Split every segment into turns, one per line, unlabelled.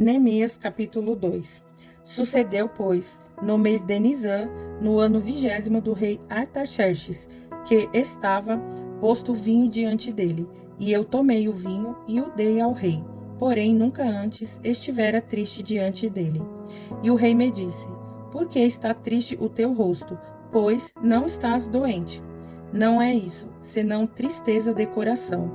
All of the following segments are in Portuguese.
Neemias capítulo 2. Sucedeu, pois, no mês de Nisã, no ano 20º do rei Artaxerxes, que estava posto vinho diante dele, e eu tomei o vinho e o dei ao rei. Porém, nunca antes estivera triste diante dele. E o rei me disse: Por que está triste o teu rosto? Pois não estás doente. Não é isso, senão tristeza de coração.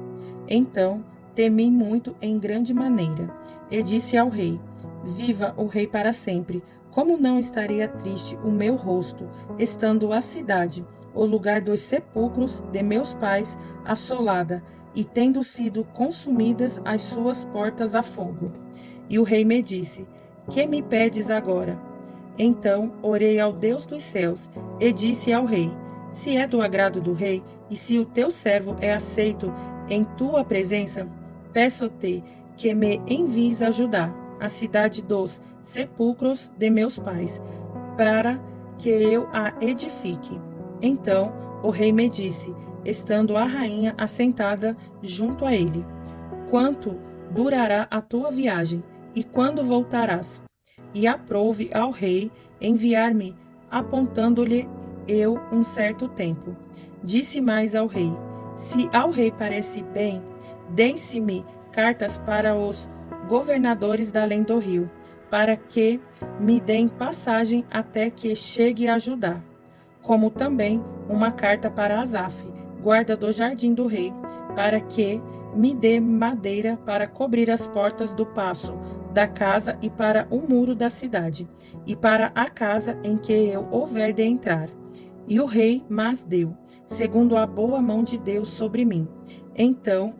Então temi muito em grande maneira, e disse ao rei: Viva o rei para sempre! Como não estaria triste o meu rosto, estando a cidade, o lugar dos sepulcros de meus pais, assolada, e tendo sido consumidas as suas portas a fogo? E o rei me disse: Que me pedes agora? Então orei ao Deus dos céus, e disse ao rei: Se é do agrado do rei, e se o teu servo é aceito em tua presença, peço-te que me envies a Judá, a cidade dos sepulcros de meus pais, para que eu a edifique. Então o rei me disse, estando a rainha assentada junto a ele: Quanto durará a tua viagem, e quando voltarás? E aprouve ao rei enviar-me, apontando-lhe eu um certo tempo. Disse mais ao rei: Se ao rei parece bem, deem-se-me cartas para os governadores da além do rio, para que me deem passagem até que chegue a Judá, como também uma carta para Asaf, guarda do jardim do rei, para que me dê madeira para cobrir as portas do paço da casa e para o muro da cidade, e para a casa em que eu houver de entrar. E o rei mas deu, segundo a boa mão de Deus sobre mim. Então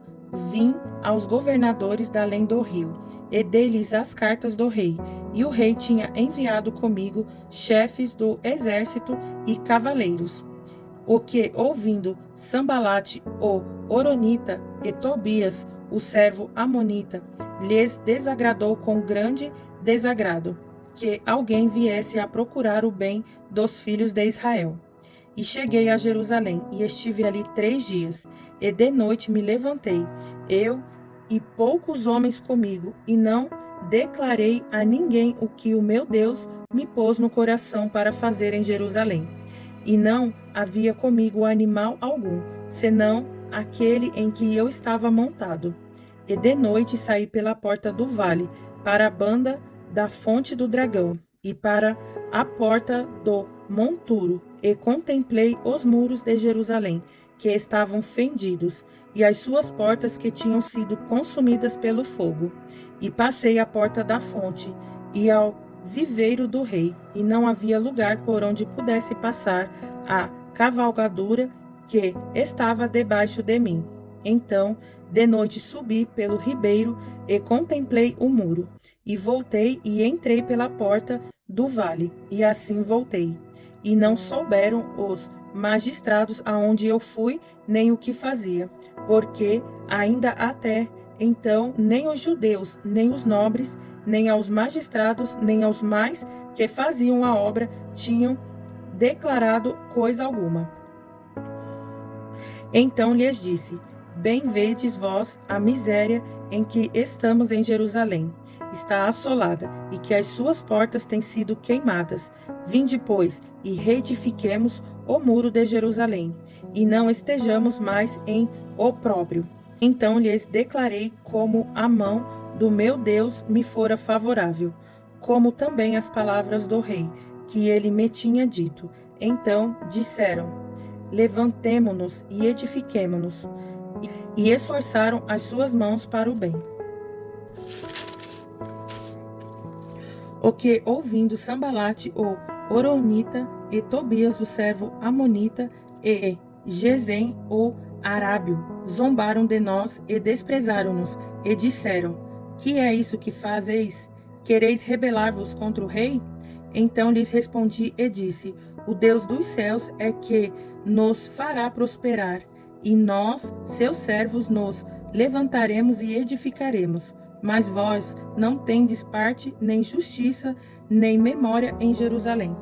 vim aos governadores da além do rio, e dei-lhes as cartas do rei. E o rei tinha enviado comigo chefes do exército e cavaleiros. O que, ouvindo Sambalate, o Horonita, e Tobias, o servo amonita, lhes desagradou com grande desagrado, que alguém viesse a procurar o bem dos filhos de Israel. E cheguei a Jerusalém, e estive ali 3 dias, e de noite me levantei, eu e poucos homens comigo, e não declarei a ninguém o que o meu Deus me pôs no coração para fazer em Jerusalém. E não havia comigo animal algum, senão aquele em que eu estava montado. E de noite saí pela porta do vale, para a banda da fonte do dragão, e para a porta do monturo, e contemplei os muros de Jerusalém, que estavam fendidos, e as suas portas que tinham sido consumidas pelo fogo. E passei à porta da fonte, e ao viveiro do rei, e não havia lugar por onde pudesse passar a cavalgadura que estava debaixo de mim. Então, de noite subi pelo ribeiro e contemplei o muro, e voltei e entrei pela porta do vale, e assim voltei. E não souberam os magistrados aonde eu fui, nem o que fazia, porque ainda até então nem os judeus, nem os nobres, nem aos magistrados, nem aos mais que faziam a obra tinham declarado coisa alguma. Então lhes disse: Bem vedes vós a miséria em que estamos em Jerusalém. Está assolada, e que as suas portas têm sido queimadas. Vinde, pois, e reedifiquemos o muro de Jerusalém, e não estejamos mais em opróbrio. Então lhes declarei como a mão do meu Deus me fora favorável, como também as palavras do rei, que ele me tinha dito. Então disseram: Levantemo-nos e edifiquemo-nos. E esforçaram as suas mãos para o bem. O que, ouvindo Sambalate, o Horonita, e Tobias, o servo amonita, e Gesem, o arábio, zombaram de nós e desprezaram-nos, e disseram: Que é isso que fazeis? Quereis rebelar-vos contra o rei? Então lhes respondi e disse: O Deus dos céus é que nos fará prosperar, e nós, seus servos, nos levantaremos e edificaremos. Mas vós não tendes parte, nem justiça, nem memória em Jerusalém.